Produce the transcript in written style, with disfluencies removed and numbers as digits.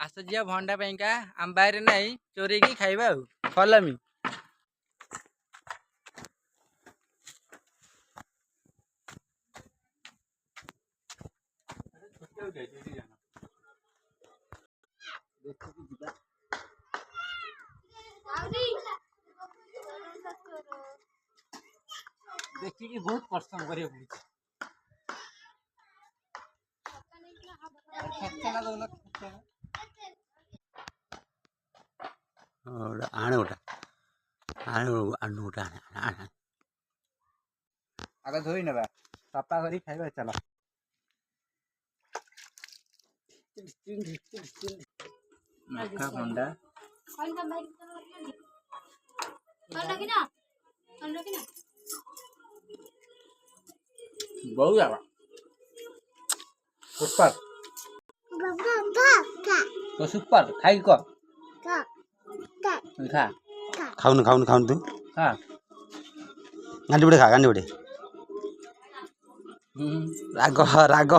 आस जिया भंडा पैंका आम बाहर नहीं चोरी की खाइबा फलमी देखिए बहुत परिश्रम करे आने उठा आने उठा आने आगे धोई ना सफा करी खाइबा चलो मक्का भंडा बहुत ज्यादा सुपर तो सुपर खाई को खा खाऊन खाऊन खाऊन तू खा गांडी बुड़े खा गांडी बुड़े राग राग